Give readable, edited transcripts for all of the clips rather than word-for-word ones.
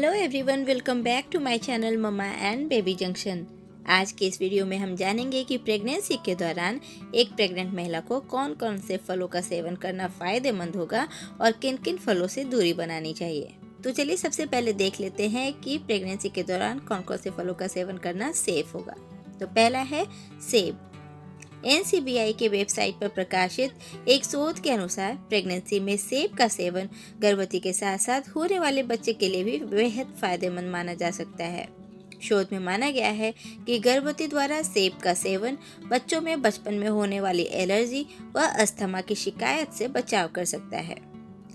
Hello everyone, welcome back to my channel mamma and baby junction. आज के इस video में हम जानेंगे कि प्रेगनेंसी के दौरान एक प्रेग्नेंट महिला को कौन कौन से फलों का सेवन करना फ़ायदेमंद होगा और किन किन फलों से दूरी बनानी चाहिए। तो चलिए सबसे पहले देख लेते हैं कि प्रेगनेंसी के दौरान कौन कौन से फलों का सेवन करना सेफ होगा। तो पहला है सेब। NCBI के वेबसाइट पर प्रकाशित एक शोध के अनुसार प्रेगनेंसी में सेब का सेवन गर्भवती के साथ साथ होने वाले बच्चे के लिए भी बेहद फायदेमंद माना जा सकता है। शोध में माना गया है कि गर्भवती द्वारा सेब का सेवन बच्चों में बचपन में होने वाली एलर्जी व अस्थमा की शिकायत से बचाव कर सकता है।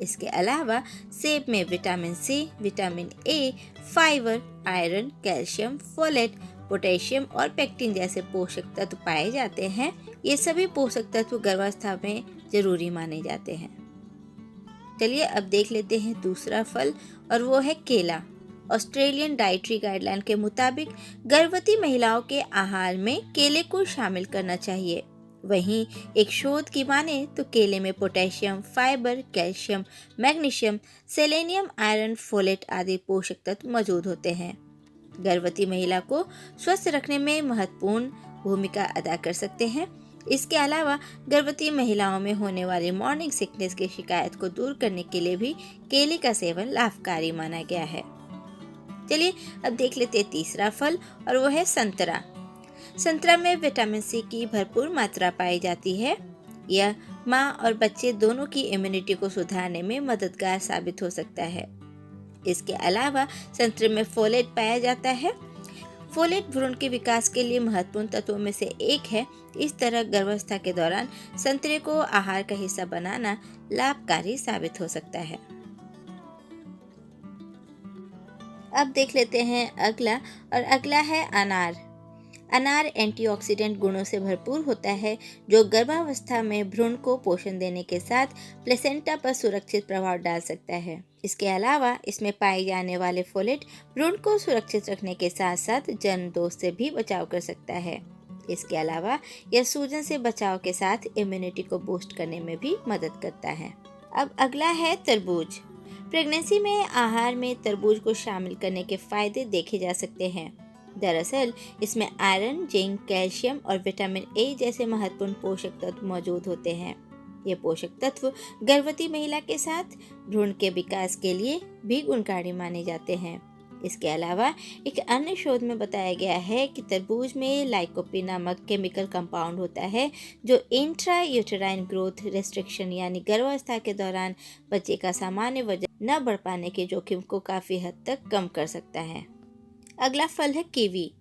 इसके अलावा सेब में vitamin C, vitamin A, fibre, iron, calcium, folate, potassium और पेक्टिन जैसे पोषक तत्व पाए जाते हैं। ये सभी पोषक तत्व गर्भावस्था में जरूरी माने जाते हैं। चलिए अब देख लेते हैं दूसरा फल, और वो है केला। ऑस्ट्रेलियन डाइटरी गाइडलाइन के मुताबिक गर्भवती महिलाओं के आहार में केले को शामिल करना चाहिए। वहीं एक शोध की माने तो केले में potassium, fibre, calcium, magnesium, selenium, iron, folate आदि पोषक तत्व मौजूद होते हैं। गर्भवती महिला को स्वस्थ रखने में महत्वपूर्ण भूमिका अदा कर सकते हैं। इसके अलावा गर्भवती महिलाओं में होने वाली मॉर्निंग सिकनेस की शिकायत को दूर करने के लिए भी केले का सेवन लाभकारी माना गया है। चलिए अब देख लेते हैं तीसरा फल, और वो है संतरा। संतरा में विटामिन सी की भरपूर मात्रा पाई जाती है। यह माँ और बच्चे दोनों की इम्यूनिटी को सुधारने में मददगार साबित हो सकता है। इसके अलावा संतरे में फोलेट पाया जाता है। फोलेट भ्रूण के विकास के लिए महत्वपूर्ण तत्वों में से एक है। इस तरह गर्भावस्था के दौरान संतरे को आहार का हिस्सा बनाना लाभकारी साबित हो सकता है। अब देख लेते हैं अगला, और अगला है अनार। अनार एंटीऑक्सीडेंट गुणों से भरपूर होता है, जो गर्भावस्था में भ्रूण को पोषण देने के साथ प्लेसेंटा पर सुरक्षित प्रभाव डाल सकता है। इसके अलावा इसमें पाए जाने वाले फोलेट भ्रूण को सुरक्षित रखने के साथ साथ जन्म दोष से भी बचाव कर सकता है। इसके अलावा यह सूजन से बचाव के साथ इम्यूनिटी को बूस्ट करने में भी मदद करता है। अब अगला है तरबूज। प्रेगनेंसी में आहार में तरबूज को शामिल करने के फायदे देखे जा सकते हैं। दरअसल इसमें आयरन, जिंक, कैल्शियम और विटामिन ए जैसे महत्वपूर्ण पोषक तत्व मौजूद होते हैं। ये पोषक तत्व गर्भवती महिला के साथ भ्रूण के विकास के लिए भी गुणकारी माने जाते हैं। इसके अलावा एक अन्य शोध में बताया गया है कि तरबूज में लाइकोपिन नामक केमिकल कंपाउंड होता है, जो इंट्रा यूटेराइन ग्रोथ रेस्ट्रिक्शन यानी गर्भावस्था के दौरान बच्चे का सामान्य वजन न बढ़ पाने के जोखिम को काफ़ी हद तक कम कर सकता है। अगला फल है कीवी।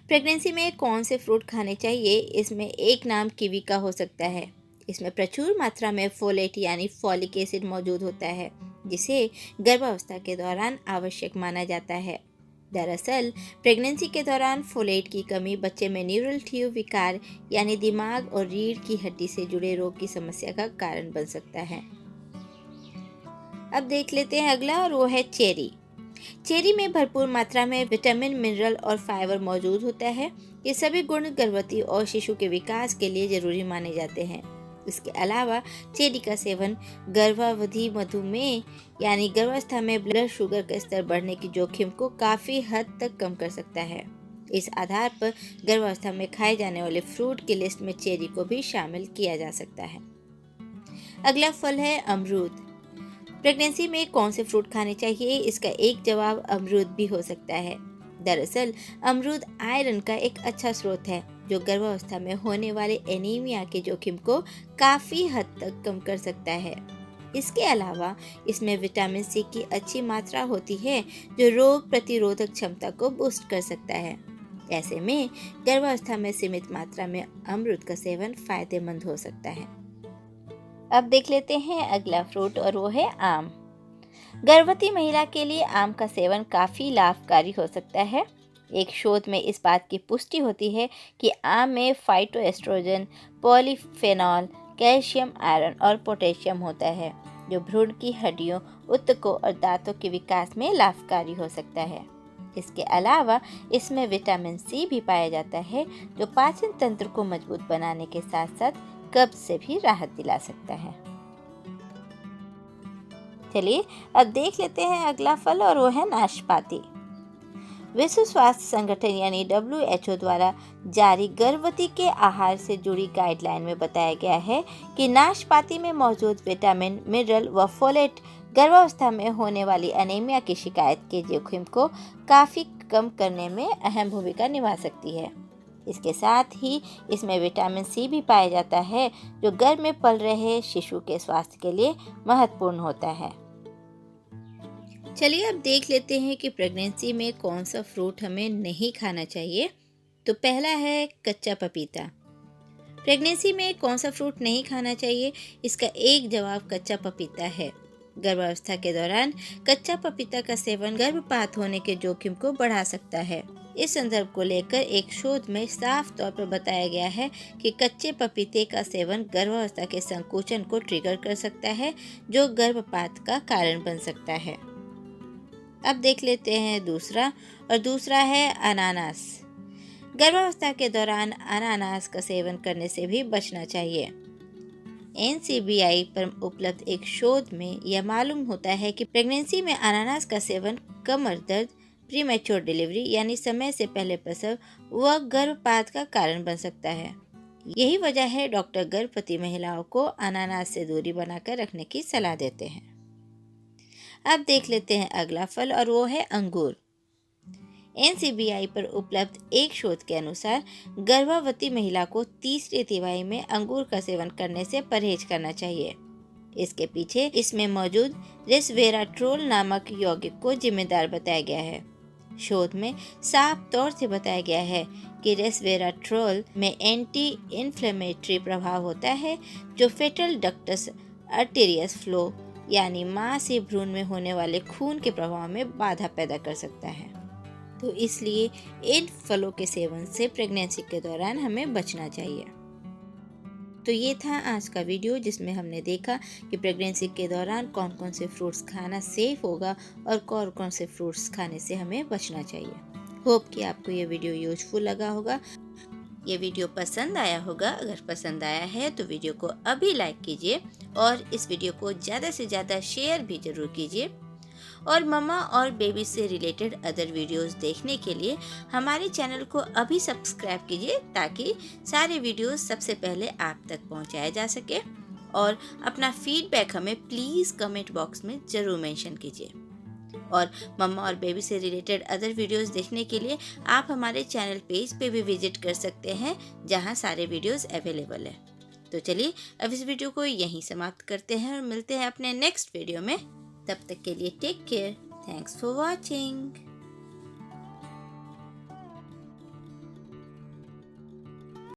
प्रेगनेंसी में कौन से फ्रूट खाने चाहिए, इसमें एक नाम कीवी का हो सकता है। इसमें प्रचुर मात्रा में फोलेट यानी फॉलिक एसिड मौजूद होता है, जिसे गर्भावस्था के दौरान आवश्यक माना जाता है। दरअसल प्रेगनेंसी के दौरान फोलेट की कमी बच्चे में न्यूरल ट्यूब विकार यानी दिमाग और रीढ़ की हड्डी से जुड़े रोग की समस्या का कारण बन सकता है। अब देख लेते हैं अगला, और वो है चेरी। चेरी में भरपूर मात्रा में विटामिन, मिनरल और फाइबर मौजूद होता है। ये सभी गुण गर्भवती और शिशु के विकास के लिए जरूरी माने जाते हैं। इसके अलावा चेरी का सेवन गर्भावधि मधुमेह यानी गर्भावस्था में ब्लड शुगर का स्तर बढ़ने की जोखिम को काफ़ी हद तक कम कर सकता है। इस आधार पर गर्भावस्था में खाए जाने वाले फ्रूट की लिस्ट में चेरी को भी शामिल किया जा सकता है। अगला फल है अमरूद। प्रेगनेंसी में कौन से फ्रूट खाने चाहिए, इसका एक जवाब अमरूद भी हो सकता है। दरअसल अमरूद आयरन का एक अच्छा स्रोत है, जो गर्भावस्था में होने वाले एनीमिया के जोखिम को काफ़ी हद तक कम कर सकता है। इसके अलावा इसमें विटामिन सी की अच्छी मात्रा होती है, जो रोग प्रतिरोधक क्षमता को बूस्ट कर सकता है। ऐसे में गर्भावस्था में सीमित मात्रा में अमरूद का सेवन फायदेमंद हो सकता है। अब देख लेते हैं अगला फ्रूट, और वो है आम। गर्भवती महिला के लिए आम का सेवन काफ़ी लाभकारी हो सकता है। एक शोध में इस बात की पुष्टि होती है कि आम में फाइटोएस्ट्रोजन, पॉलीफेनॉल, कैल्शियम, आयरन और पोटेशियम होता है, जो भ्रूण की हड्डियों, ऊतकों और दांतों के विकास में लाभकारी हो सकता है। इसके अलावा इसमें विटामिन सी भी पाया जाता है, जो पाचन तंत्र को मजबूत बनाने के साथ साथ कब्ज से भी राहत दिला सकता है। चलिए अब देख लेते हैं अगला फल और वो है नाशपाती। विश्व स्वास्थ्य संगठन यानी WHO द्वारा जारी गर्भवती के आहार से जुड़ी गाइडलाइन में बताया गया है कि नाशपाती में मौजूद विटामिन, मिनरल व फोलेट गर्भावस्था में होने वाली अनीमिया की शिकायत के जोखिम को काफ़ी कम करने में अहम भूमिका निभा सकती है। इसके साथ ही इसमें विटामिन सी भी पाया जाता है, जो गर्भ में पल रहे शिशु के स्वास्थ्य के लिए महत्वपूर्ण होता है। चलिए अब देख लेते हैं कि प्रेगनेंसी में कौन सा फ्रूट हमें नहीं खाना चाहिए। तो पहला है कच्चा पपीता। प्रेगनेंसी में कौन सा फ्रूट नहीं खाना चाहिए, इसका एक जवाब कच्चा पपीता है। गर्भावस्था के दौरान कच्चा पपीता का सेवन गर्भपात होने के जोखिम को बढ़ा सकता है। इस संदर्भ को लेकर एक शोध में साफ तौर पर बताया गया है कि कच्चे पपीते का सेवन गर्भावस्था के संकोचन को ट्रिगर कर सकता है, जो गर्भपात का कारण बन सकता है। अब देख लेते हैं दूसरा है अनानास। गर्भावस्था के दौरान अनानास का सेवन करने से भी बचना चाहिए। NCBI पर उपलब्ध एक शोध में यह मालूम होता है कि प्रेगनेंसी में अनानास का सेवन कमर दर्द, प्रीमैच्योर डिलीवरी यानी समय से पहले प्रसव व गर्भपात का कारण बन सकता है। यही वजह है डॉक्टर गर्भवती महिलाओं को अनानास से दूरी बनाकर रखने की सलाह देते हैं। अब देख लेते हैं अगला फल और वो है अंगूर। NCBI पर उपलब्ध एक शोध के अनुसार गर्भवती महिला को तीसरी तिमाही में अंगूर का सेवन करने से परहेज करना चाहिए। इसके पीछे इसमें मौजूद रेसवेराट्रोल नामक यौगिक को जिम्मेदार बताया गया है। शोध में साफ तौर से बताया गया है कि रेसवेराट्रोल में एंटी इन्फ्लेमेटरी प्रभाव होता है, जो फेटल डक्टस आर्टेरियस फ्लो यानी मां से भ्रूण में होने वाले खून के प्रवाह में बाधा पैदा कर सकता है। तो इसलिए इन फलों के सेवन से प्रेगनेंसी के दौरान हमें बचना चाहिए। तो ये था आज का वीडियो, जिसमें हमने देखा कि प्रेगनेंसी के दौरान कौन कौन से फ्रूट्स खाना सेफ होगा और कौन कौन से फ्रूट्स खाने से हमें बचना चाहिए। होप कि आपको ये वीडियो यूजफुल लगा होगा, ये वीडियो पसंद आया होगा। अगर पसंद आया है तो वीडियो को अभी लाइक कीजिए और इस वीडियो को ज़्यादा से ज़्यादा शेयर भी ज़रूर कीजिए। और मम्मा और बेबी से रिलेटेड अदर वीडियोस देखने के लिए हमारे चैनल को अभी सब्सक्राइब कीजिए, ताकि सारे वीडियोस सबसे पहले आप तक पहुंचाया जा सके। और अपना फीडबैक हमें प्लीज़ कमेंट बॉक्स में ज़रूर मेंशन कीजिए। और मम्मा और बेबी से रिलेटेड अदर वीडियोस देखने के लिए आप हमारे चैनल पेज पे भी विजिट कर सकते हैं, जहां सारे वीडियोस अवेलेबल है। तो चलिए अब इस वीडियो को यहीं समाप्त करते हैं और मिलते हैं अपने नेक्स्ट वीडियो में। तब तक के लिए take care. Thanks for watching.